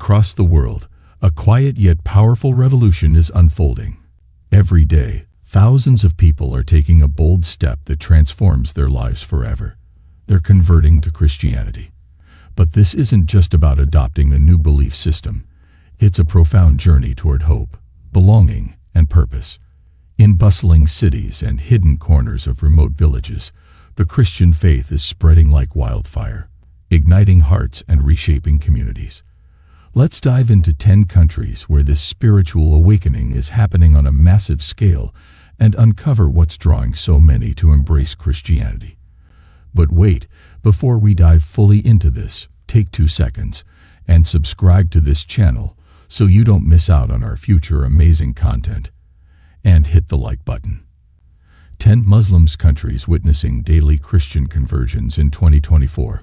Across the world, a quiet yet powerful revolution is unfolding. Every day, thousands of people are taking a bold step that transforms their lives forever. They're converting to Christianity. But this isn't just about adopting a new belief system. It's a profound journey toward hope, belonging, and purpose. In bustling cities and hidden corners of remote villages, the Christian faith is spreading like wildfire, igniting hearts and reshaping communities. Let's dive into 10 countries where this spiritual awakening is happening on a massive scale and uncover what's drawing so many to embrace Christianity. But wait, before we dive fully into this, take 2 seconds and subscribe to this channel so you don't miss out on our future amazing content. And hit the like button. 10 Muslim countries witnessing daily Christian conversions in 2024.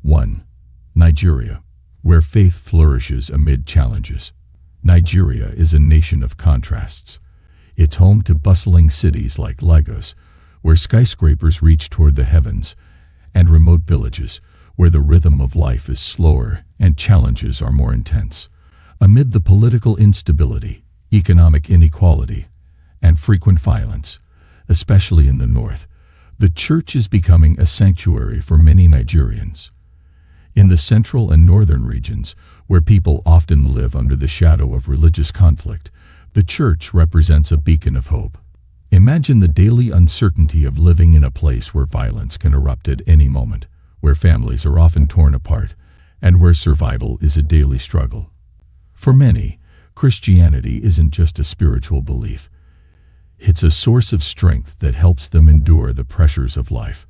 1. Nigeria, where faith flourishes amid challenges. Nigeria is a nation of contrasts. It's home to bustling cities like Lagos, where skyscrapers reach toward the heavens, and remote villages, where the rhythm of life is slower and challenges are more intense. Amid the political instability, economic inequality, and frequent violence, especially in the north, the church is becoming a sanctuary for many Nigerians. In the central and northern regions, where people often live under the shadow of religious conflict, the church represents a beacon of hope. Imagine the daily uncertainty of living in a place where violence can erupt at any moment, where families are often torn apart, and where survival is a daily struggle. For many, Christianity isn't just a spiritual belief. It's a source of strength that helps them endure the pressures of life.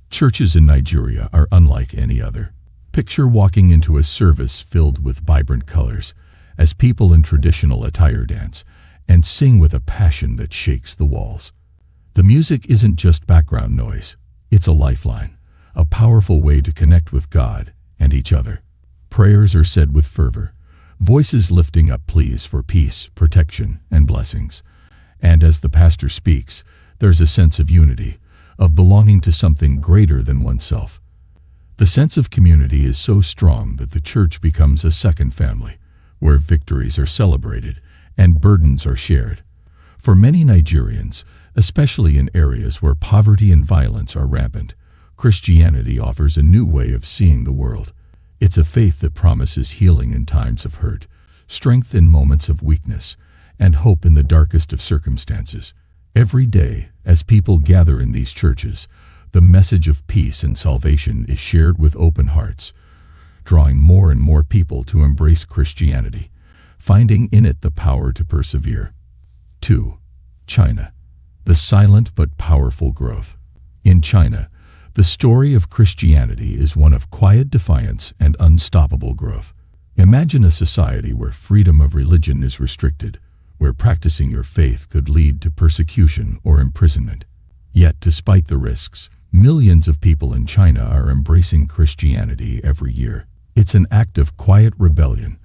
Churches in Nigeria are unlike any other. Picture walking into a service filled with vibrant colors, as people in traditional attire dance and sing with a passion that shakes the walls. The music isn't just background noise, it's a lifeline, a powerful way to connect with God and each other. Prayers are said with fervor, voices lifting up pleas for peace, protection, and blessings. And as the pastor speaks, there's a sense of unity, of belonging to something greater than oneself. The sense of community is so strong that the church becomes a second family, where victories are celebrated and burdens are shared. For many Nigerians, especially in areas where poverty and violence are rampant, Christianity offers a new way of seeing the world. It's a faith that promises healing in times of hurt, strength in moments of weakness, and hope in the darkest of circumstances. Every day, as people gather in these churches, the message of peace and salvation is shared with open hearts, drawing more and more people to embrace Christianity, finding in it the power to persevere. 2. China, the silent but powerful growth. In China, the story of Christianity is one of quiet defiance and unstoppable growth. Imagine a society where freedom of religion is restricted, where practicing your faith could lead to persecution or imprisonment. Yet, despite the risks, millions of people in China are embracing Christianity every year. It's an act of quiet rebellion,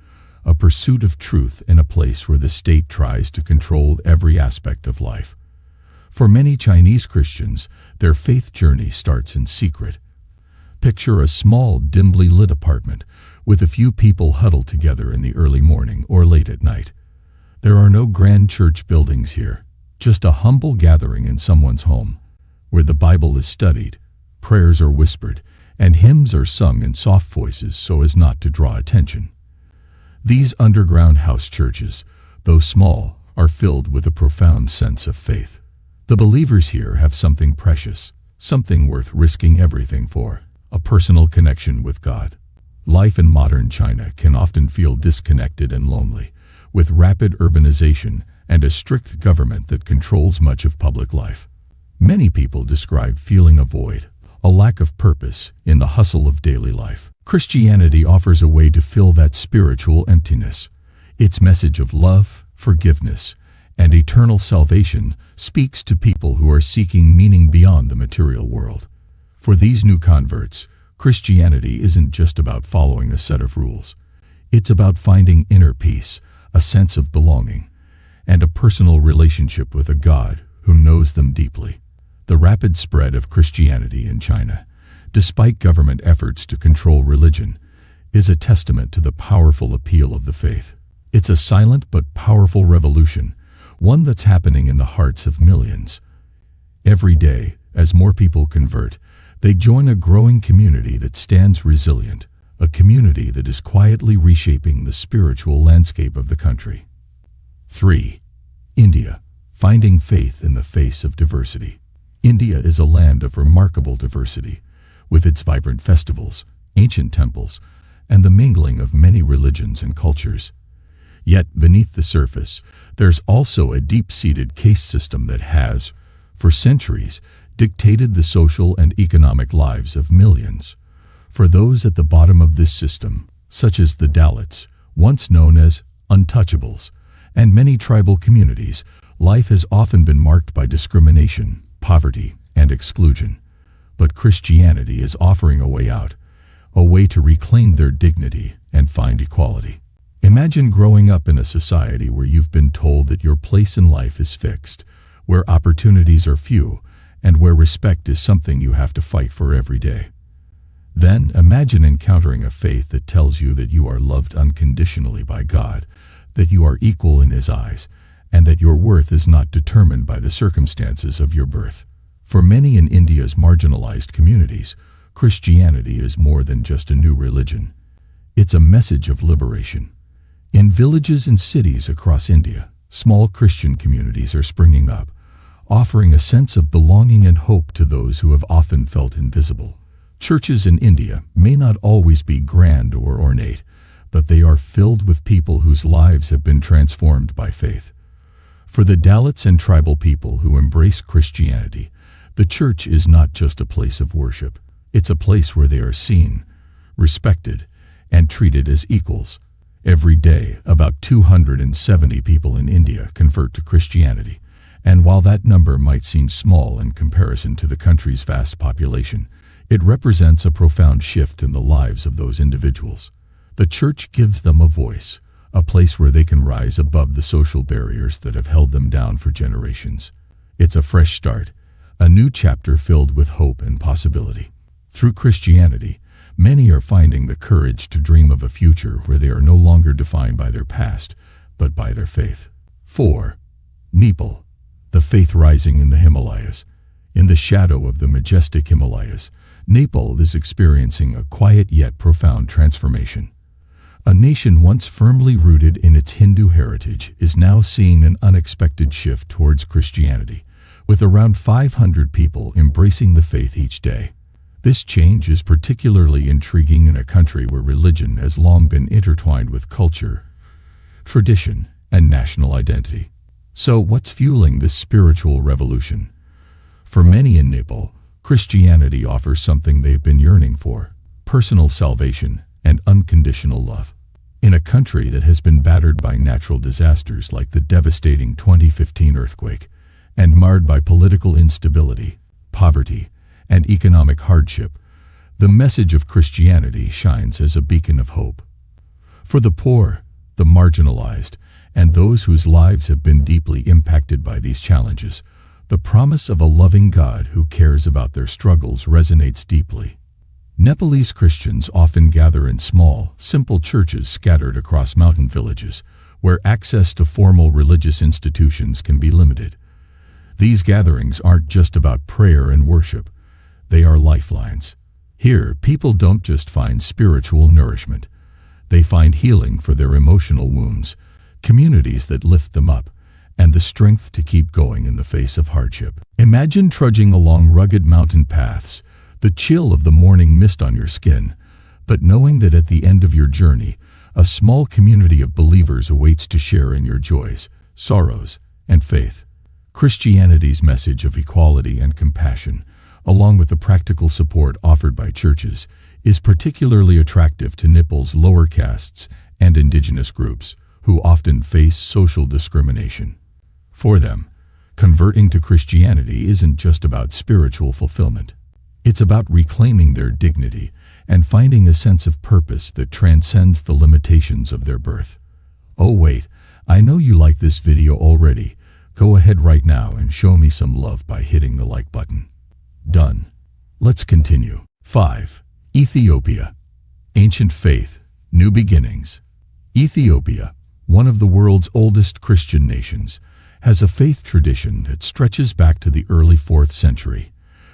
a pursuit of truth in a place where the state tries to control every aspect of life. For many Chinese Christians, their faith journey starts in secret. Picture a small, dimly lit apartment with a few people huddled together in the early morning or late at night. There are no grand church buildings here, just a humble gathering in someone's home, where the Bible is studied, prayers are whispered, and hymns are sung in soft voices so as not to draw attention. These underground house churches, though small, are filled with a profound sense of faith. The believers here have something precious, something worth risking everything for, a personal connection with God. Life in modern China can often feel disconnected and lonely, with rapid urbanization and a strict government that controls much of public life. Many people describe feeling a void, a lack of purpose in the hustle of daily life. Christianity offers a way to fill that spiritual emptiness. Its message of love, forgiveness, and eternal salvation speaks to people who are seeking meaning beyond the material world. For these new converts, Christianity isn't just about following a set of rules. It's about finding inner peace, a sense of belonging, and a personal relationship with a God who knows them deeply. The rapid spread of Christianity in China, despite government efforts to control religion, is a testament to the powerful appeal of the faith. It's a silent but powerful revolution, one that's happening in the hearts of millions. Every day, as more people convert, they join a growing community that stands resilient, a community that is quietly reshaping the spiritual landscape of the country. 3. India, finding faith in the face of diversity. India is a land of remarkable diversity, with its vibrant festivals, ancient temples, and the mingling of many religions and cultures. Yet, beneath the surface, there's also a deep-seated caste system that has, for centuries, dictated the social and economic lives of millions. For those at the bottom of this system, such as the Dalits, once known as untouchables, and many tribal communities, life has often been marked by discrimination, poverty, and exclusion. But Christianity is offering a way out, a way to reclaim their dignity and find equality. Imagine growing up in a society where you've been told that your place in life is fixed, where opportunities are few, and where respect is something you have to fight for every day. Then imagine encountering a faith that tells you that you are loved unconditionally by God, that you are equal in His eyes, and that your worth is not determined by the circumstances of your birth. For many in India's marginalized communities, Christianity is more than just a new religion. It's a message of liberation. In villages and cities across India, small Christian communities are springing up, offering a sense of belonging and hope to those who have often felt invisible. Churches in India may not always be grand or ornate, but they are filled with people whose lives have been transformed by faith. For the Dalits and tribal people who embrace Christianity, the church is not just a place of worship. It's a place where they are seen, respected, and treated as equals. Every day, about 270 people in India convert to Christianity, and while that number might seem small in comparison to the country's vast population, it represents a profound shift in the lives of those individuals. The church gives them a voice, a place where they can rise above the social barriers that have held them down for generations. It's a fresh start, a new chapter filled with hope and possibility. Through Christianity, many are finding the courage to dream of a future where they are no longer defined by their past, but by their faith. 4. Nepal, the faith rising in the Himalayas. In the shadow of the majestic Himalayas, Nepal is experiencing a quiet yet profound transformation. A nation once firmly rooted in its Hindu heritage is now seeing an unexpected shift towards Christianity, with around 500 people embracing the faith each day. This change is particularly intriguing in a country where religion has long been intertwined with culture, tradition, and national identity. So, what's fueling this spiritual revolution? For many in Nepal, Christianity offers something they've been yearning for: personal salvation and unconditional love. In a country that has been battered by natural disasters like the devastating 2015 earthquake, and marred by political instability, poverty, and economic hardship, the message of Christianity shines as a beacon of hope. For the poor, the marginalized, and those whose lives have been deeply impacted by these challenges, the promise of a loving God who cares about their struggles resonates deeply. Nepalese Christians often gather in small, simple churches scattered across mountain villages, where access to formal religious institutions can be limited. These gatherings aren't just about prayer and worship. They are lifelines. Here, people don't just find spiritual nourishment. They find healing for their emotional wounds, communities that lift them up, and the strength to keep going in the face of hardship. Imagine trudging along rugged mountain paths, the chill of the morning mist on your skin, but knowing that at the end of your journey, a small community of believers awaits to share in your joys, sorrows, and faith. Christianity's message of equality and compassion, along with the practical support offered by churches, is particularly attractive to Nepal's lower castes and indigenous groups, who often face social discrimination. For them, converting to Christianity isn't just about spiritual fulfillment. It's about reclaiming their dignity and finding a sense of purpose that transcends the limitations of their birth. Oh wait, I know you like this video already. Go ahead right now and show me some love by hitting the like button. Done. Let's continue. 5. Ethiopia. Ancient faith, New beginnings. Ethiopia, one of the world's oldest Christian nations, has a faith tradition that stretches back to the early 4th century,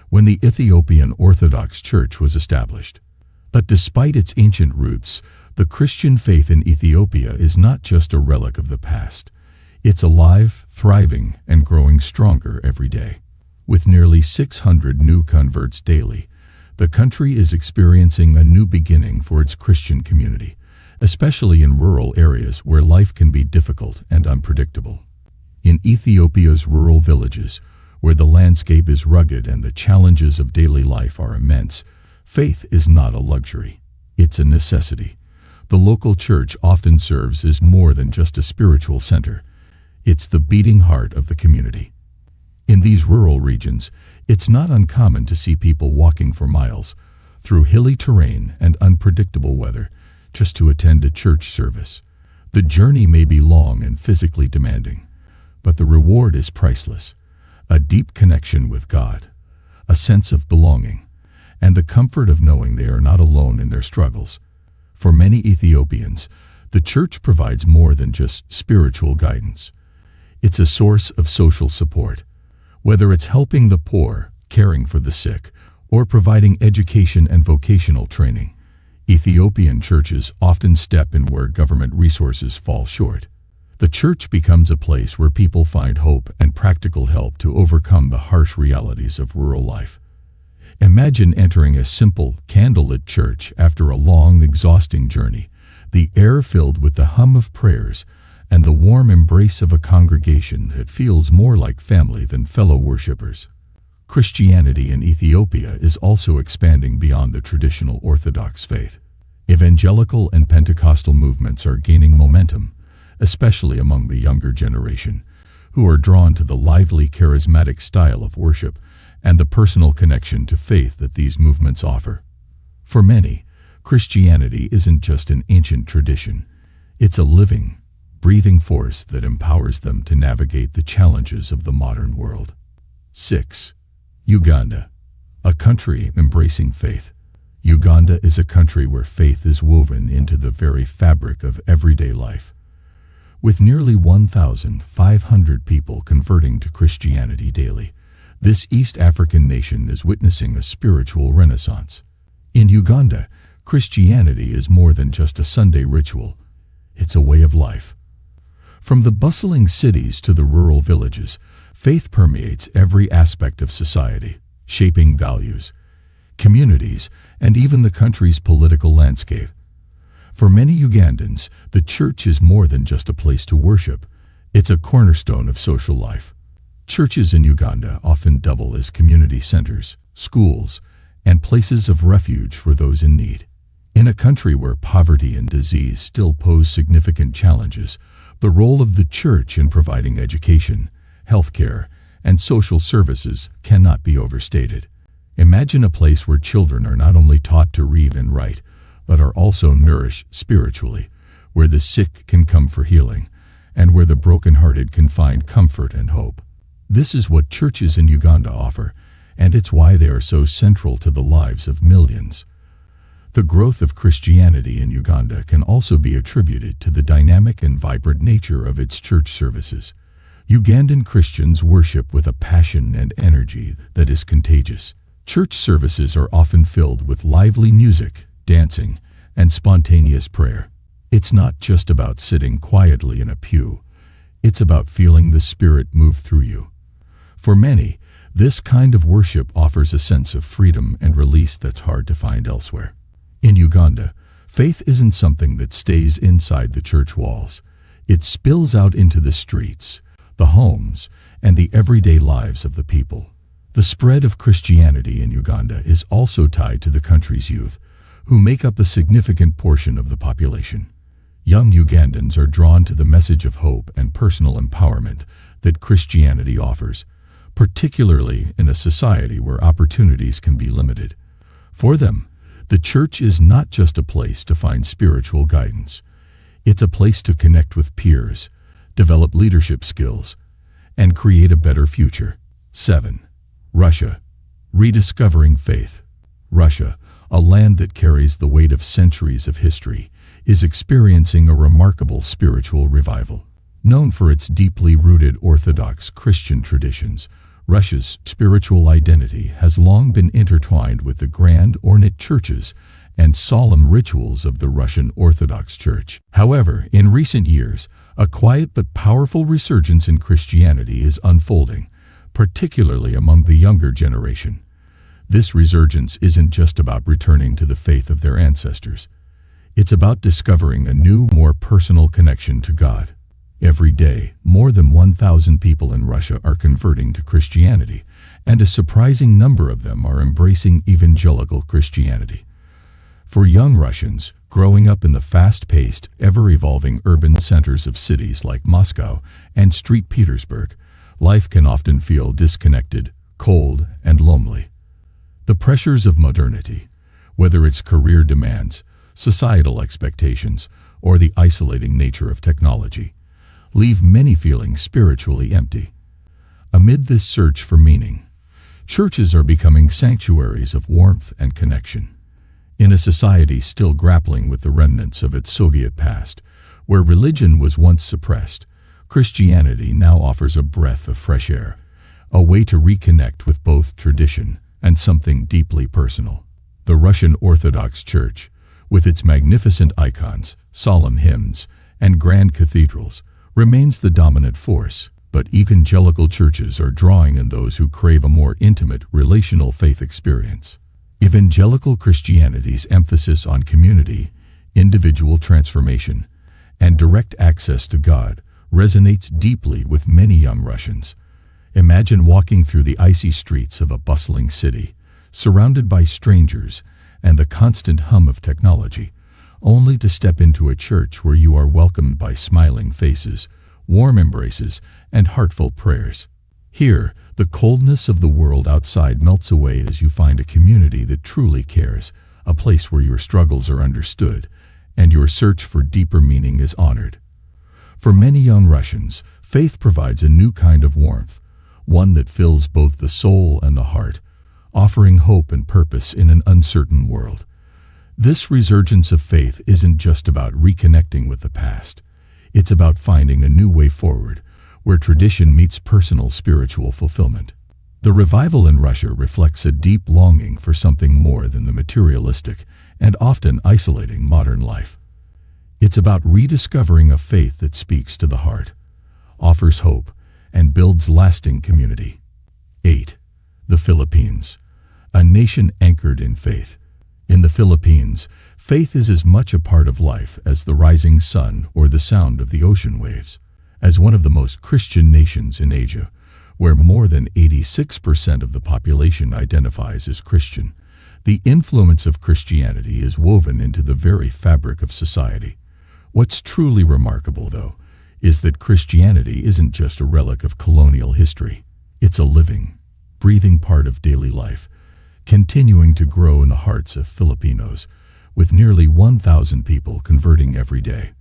when the Ethiopian Orthodox Church was established. But despite its ancient roots, the Christian faith in Ethiopia is not just a relic of the past. It's alive, thriving, and growing stronger every day. With nearly 600 new converts daily, the country is experiencing a new beginning for its Christian community, especially in rural areas where life can be difficult and unpredictable. In Ethiopia's rural villages, where the landscape is rugged and the challenges of daily life are immense, faith is not a luxury. It's a necessity. The local church often serves as more than just a spiritual center. It's the beating heart of the community. In these rural regions, it's not uncommon to see people walking for miles through hilly terrain and unpredictable weather just to attend a church service. The journey may be long and physically demanding, but the reward is priceless. A deep connection with God, a sense of belonging, and the comfort of knowing they are not alone in their struggles. For many Ethiopians, the church provides more than just spiritual guidance. It's a source of social support. Whether it's helping the poor, caring for the sick, or providing education and vocational training, Ethiopian churches often step in where government resources fall short. The church becomes a place where people find hope and practical help to overcome the harsh realities of rural life. Imagine entering a simple, candlelit church after a long, exhausting journey, the air filled with the hum of prayers and the warm embrace of a congregation that feels more like family than fellow worshippers. Christianity in Ethiopia is also expanding beyond the traditional Orthodox faith. Evangelical and Pentecostal movements are gaining momentum, especially among the younger generation, who are drawn to the lively, charismatic style of worship and the personal connection to faith that these movements offer. For many, Christianity isn't just an ancient tradition. It's a living, breathing force that empowers them to navigate the challenges of the modern world. 6. Uganda, a country embracing faith. Uganda is a country where faith is woven into the very fabric of everyday life. With nearly 1,500 people converting to Christianity daily, this East African nation is witnessing a spiritual renaissance. In Uganda, Christianity is more than just a Sunday ritual. It's a way of life. From the bustling cities to the rural villages, faith permeates every aspect of society, shaping values, communities, and even the country's political landscape. For many Ugandans, the church is more than just a place to worship. It's a cornerstone of social life. Churches in Uganda often double as community centers, schools, and places of refuge for those in need. In a country where poverty and disease still pose significant challenges, the role of the church in providing education, healthcare, and social services cannot be overstated. Imagine a place where children are not only taught to read and write, but are also nourished spiritually, where the sick can come for healing, and where the brokenhearted can find comfort and hope. This is what churches in Uganda offer, and it's why they are so central to the lives of millions. The growth of Christianity in Uganda can also be attributed to the dynamic and vibrant nature of its church services. Ugandan Christians worship with a passion and energy that is contagious. Church services are often filled with lively music, dancing, and spontaneous prayer. It's not just about sitting quietly in a pew. It's about feeling the Spirit move through you. For many, this kind of worship offers a sense of freedom and release that's hard to find elsewhere. In Uganda, faith isn't something that stays inside the church walls. It spills out into the streets, the homes, and the everyday lives of the people. The spread of Christianity in Uganda is also tied to the country's youth, who make up a significant portion of the population. Young Ugandans are drawn to the message of hope and personal empowerment that Christianity offers, particularly in a society where opportunities can be limited. For them, the church is not just a place to find spiritual guidance. It's a place to connect with peers, develop leadership skills, and create a better future. 7. Russia. Rediscovering faith. Russia, a land that carries the weight of centuries of history, is experiencing a remarkable spiritual revival. Known for its deeply rooted Orthodox Christian traditions, Russia's spiritual identity has long been intertwined with the grand, ornate churches and solemn rituals of the Russian Orthodox Church. However, in recent years, a quiet but powerful resurgence in Christianity is unfolding, particularly among the younger generation. This resurgence isn't just about returning to the faith of their ancestors. It's about discovering a new, more personal connection to God. Every day, more than 1,000 people in Russia are converting to Christianity, and a surprising number of them are embracing evangelical Christianity. For young Russians, growing up in the fast-paced, ever-evolving urban centers of cities like Moscow and St. Petersburg, life can often feel disconnected, cold, and lonely. The pressures of modernity, whether it's career demands, societal expectations, or the isolating nature of technology, leave many feeling spiritually empty. Amid this search for meaning, churches are becoming sanctuaries of warmth and connection. In a society still grappling with the remnants of its Soviet past, where religion was once suppressed, Christianity now offers a breath of fresh air, a way to reconnect with both tradition and something deeply personal. The Russian Orthodox Church, with its magnificent icons, solemn hymns, and grand cathedrals, remains the dominant force, but evangelical churches are drawing in those who crave a more intimate, relational faith experience. Evangelical Christianity's emphasis on community, individual transformation, and direct access to God resonates deeply with many young Russians. Imagine walking through the icy streets of a bustling city, surrounded by strangers and the constant hum of technology, only to step into a church where you are welcomed by smiling faces, warm embraces, and heartfelt prayers. Here, the coldness of the world outside melts away as you find a community that truly cares, a place where your struggles are understood, and your search for deeper meaning is honored. For many young Russians, faith provides a new kind of warmth, one that fills both the soul and the heart, offering hope and purpose in an uncertain world. This resurgence of faith isn't just about reconnecting with the past. It's about finding a new way forward, where tradition meets personal spiritual fulfillment. The revival in Russia reflects a deep longing for something more than the materialistic and often isolating modern life. It's about rediscovering a faith that speaks to the heart, offers hope, and builds lasting community. 8. The Philippines, a nation anchored in faith. In the Philippines, faith is as much a part of life as the rising sun or the sound of the ocean waves. As one of the most Christian nations in Asia, where more than 86% of the population identifies as Christian, the influence of Christianity is woven into the very fabric of society. What's truly remarkable, though, is that Christianity isn't just a relic of colonial history. It's a living, breathing part of daily life, continuing to grow in the hearts of Filipinos, with nearly 1,000 people converting every day.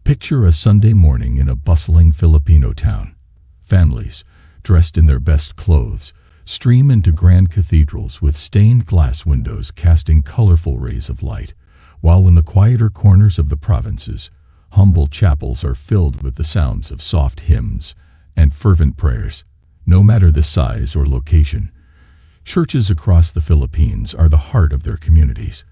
Picture a Sunday morning in a bustling Filipino town. Families, dressed in their best clothes, stream into grand cathedrals with stained glass windows casting colorful rays of light, while in the quieter corners of the provinces, humble chapels are filled with the sounds of soft hymns and fervent prayers. No matter the size or location, churches across the Philippines are the heart of their communities.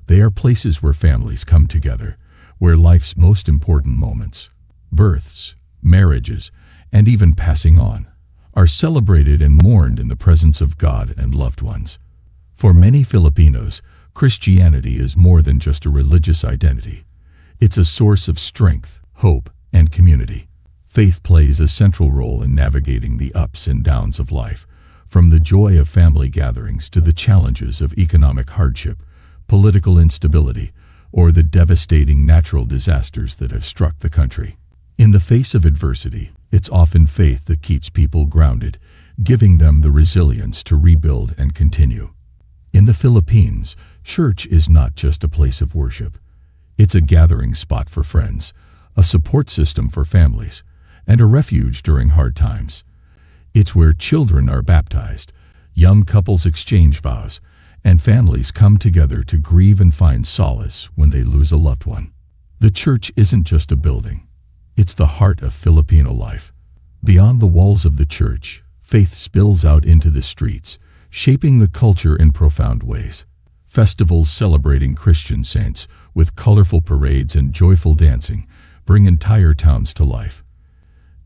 They are places where families come together, where life's most important moments, births, marriages, and even passing on, are celebrated and mourned in the presence of God and loved ones. For many Filipinos, Christianity is more than just a religious identity. It's a source of strength, hope, and community. Faith plays a central role in navigating the ups and downs of life, from the joy of family gatherings to the challenges of economic hardship, political instability, or the devastating natural disasters that have struck the country. In the face of adversity, it's often faith that keeps people grounded, giving them the resilience to rebuild and continue. In the Philippines, church is not just a place of worship. It's a gathering spot for friends, a support system for families, and a refuge during hard times. It's where children are baptized, young couples exchange vows, and families come together to grieve and find solace when they lose a loved one. The church isn't just a building. It's the heart of Filipino life. Beyond the walls of the church, faith spills out into the streets, shaping the culture in profound ways. Festivals celebrating Christian saints, with colorful parades and joyful dancing, bring entire towns to life.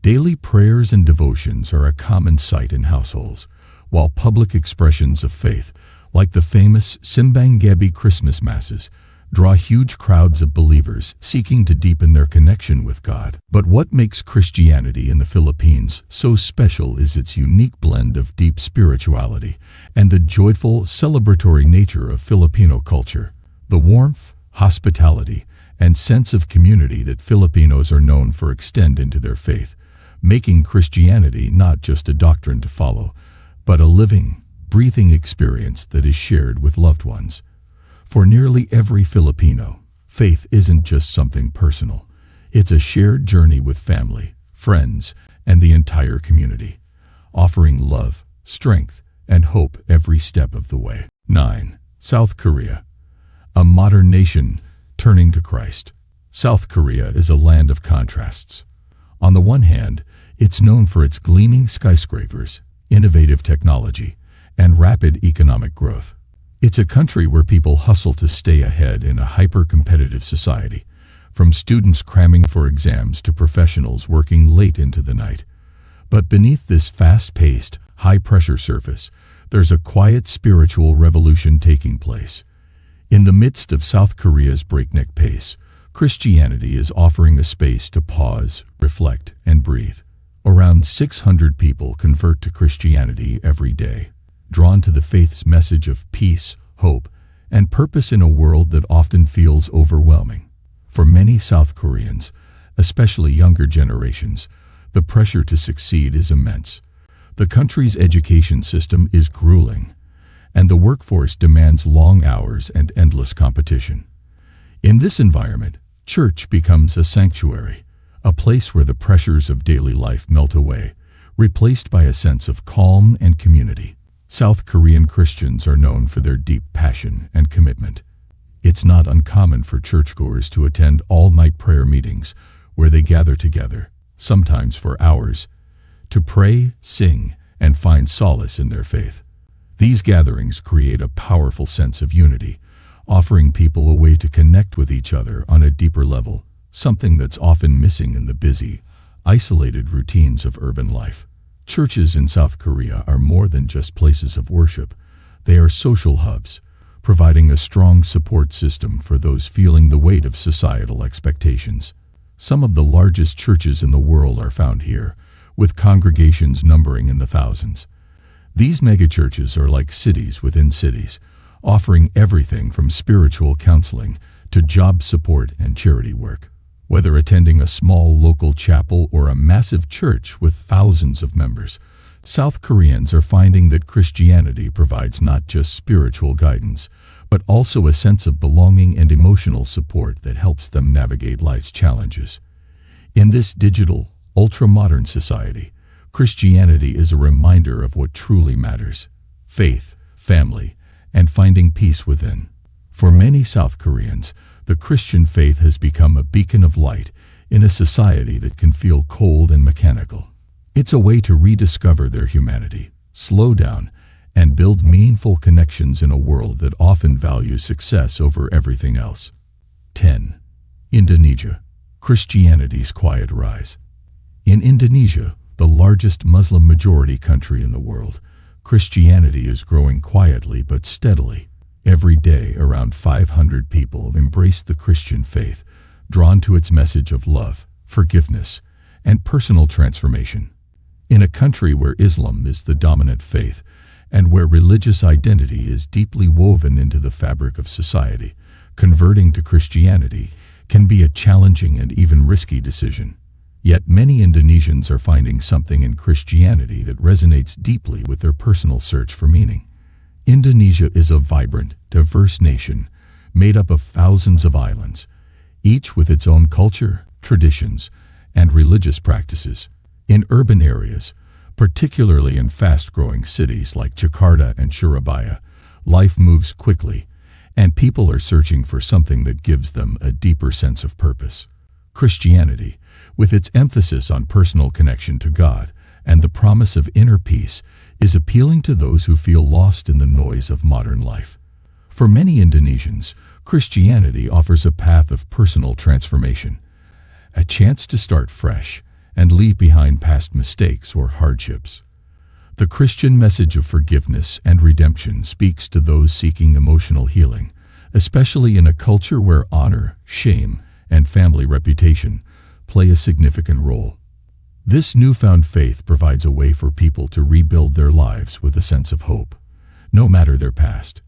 Daily prayers and devotions are a common sight in households, while public expressions of faith, like the famous Simbang Gabi Christmas Masses, draw huge crowds of believers seeking to deepen their connection with God. But what makes Christianity in the Philippines so special is its unique blend of deep spirituality and the joyful, celebratory nature of Filipino culture. The warmth, hospitality, and sense of community that Filipinos are known for extend into their faith, making Christianity not just a doctrine to follow, but a living, breathing experience that is shared with loved ones. For nearly every Filipino, faith isn't just something personal. It's a shared journey with family, friends, and the entire community, offering love, strength, and hope every step of the way. 9. South Korea, a modern nation turning to Christ. South Korea is a land of contrasts. On the one hand, it's known for its gleaming skyscrapers, innovative technology, and rapid economic growth. It's a country where people hustle to stay ahead in a hyper-competitive society, from students cramming for exams to professionals working late into the night. But beneath this fast-paced, high-pressure surface, there's a quiet spiritual revolution taking place. In the midst of South Korea's breakneck pace, Christianity is offering a space to pause, reflect, and breathe. Around 600 people convert to Christianity every day, drawn to the faith's message of peace, hope, and purpose in a world that often feels overwhelming. For many South Koreans, especially younger generations, the pressure to succeed is immense. The country's education system is grueling, and the workforce demands long hours and endless competition. In this environment, church becomes a sanctuary, a place where the pressures of daily life melt away, replaced by a sense of calm and community. South Korean Christians are known for their deep passion and commitment. It's not uncommon for churchgoers to attend all-night prayer meetings where they gather together, sometimes for hours, to pray, sing, and find solace in their faith. These gatherings create a powerful sense of unity, offering people a way to connect with each other on a deeper level, something that's often missing in the busy, isolated routines of urban life. Churches in South Korea are more than just places of worship. They are social hubs, providing a strong support system for those feeling the weight of societal expectations. Some of the largest churches in the world are found here, with congregations numbering in the thousands. These megachurches are like cities within cities, offering everything from spiritual counseling to job support and charity work. Whether attending a small local chapel or a massive church with thousands of members, South Koreans are finding that Christianity provides not just spiritual guidance, but also a sense of belonging and emotional support that helps them navigate life's challenges. In this digital, ultra-modern society, Christianity is a reminder of what truly matters: faith, family, and finding peace within. For many South Koreans, the Christian faith has become a beacon of light in a society that can feel cold and mechanical. It's a way to rediscover their humanity, slow down, and build meaningful connections in a world that often values success over everything else. 10. Indonesia, Christianity's quiet rise. In Indonesia, the largest Muslim-majority country in the world, Christianity is growing quietly but steadily. Every day, around 500 people embrace the Christian faith, drawn to its message of love, forgiveness, and personal transformation. In a country where Islam is the dominant faith, and where religious identity is deeply woven into the fabric of society, converting to Christianity can be a challenging and even risky decision. Yet many Indonesians are finding something in Christianity that resonates deeply with their personal search for meaning. Indonesia is a vibrant, diverse nation made up of thousands of islands, each with its own culture, traditions, and religious practices. In urban areas, particularly in fast-growing cities like Jakarta and Surabaya, life moves quickly, and people are searching for something that gives them a deeper sense of purpose. Christianity, with its emphasis on personal connection to God and the promise of inner peace, is appealing to those who feel lost in the noise of modern life. For many Indonesians, Christianity offers a path of personal transformation, a chance to start fresh and leave behind past mistakes or hardships. The Christian message of forgiveness and redemption speaks to those seeking emotional healing, especially in a culture where honor, shame, and family reputation play a significant role. This newfound faith provides a way for people to rebuild their lives with a sense of hope, no matter their past.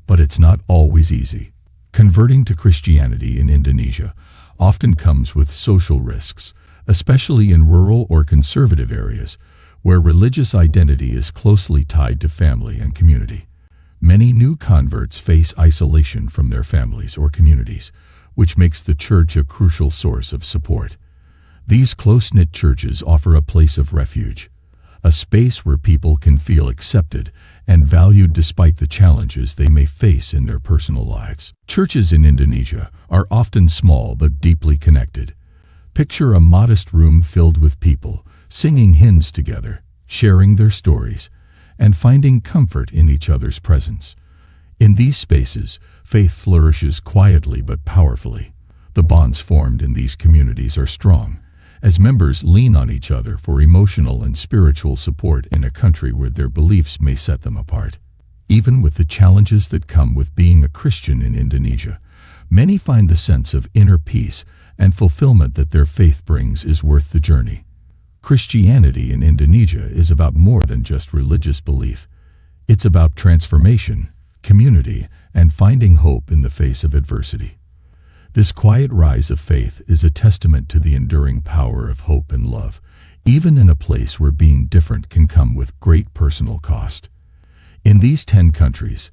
But it's not always easy. Converting to Christianity in Indonesia often comes with social risks, especially in rural or conservative areas where religious identity is closely tied to family and community. Many new converts face isolation from their families or communities, which makes the church a crucial source of support. These close-knit churches offer a place of refuge, a space where people can feel accepted and valued despite the challenges they may face in their personal lives. Churches in Indonesia are often small but deeply connected. Picture a modest room filled with people, singing hymns together, sharing their stories, and finding comfort in each other's presence. In these spaces, faith flourishes quietly but powerfully. The bonds formed in these communities are strong, as members lean on each other for emotional and spiritual support in a country where their beliefs may set them apart. Even with the challenges that come with being a Christian in Indonesia, many find the sense of inner peace and fulfillment that their faith brings is worth the journey. Christianity in Indonesia is about more than just religious belief. It's about transformation, community, and finding hope in the face of adversity. This quiet rise of faith is a testament to the enduring power of hope and love, even in a place where being different can come with great personal cost. In these 10 countries,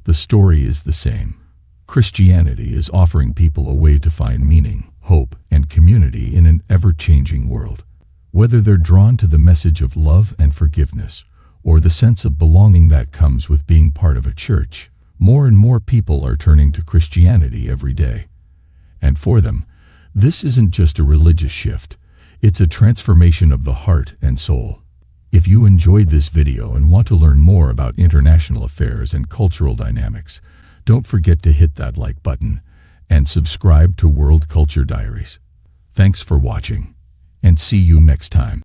the story is the same. Christianity is offering people a way to find meaning, hope, and community in an ever-changing world. Whether they're drawn to the message of love and forgiveness, or the sense of belonging that comes with being part of a church, more and more people are turning to Christianity every day. And for them, this isn't just a religious shift, it's a transformation of the heart and soul. If you enjoyed this video and want to learn more about international affairs and cultural dynamics, don't forget to hit that like button and subscribe to World Culture Diaries. Thanks for watching, and see you next time.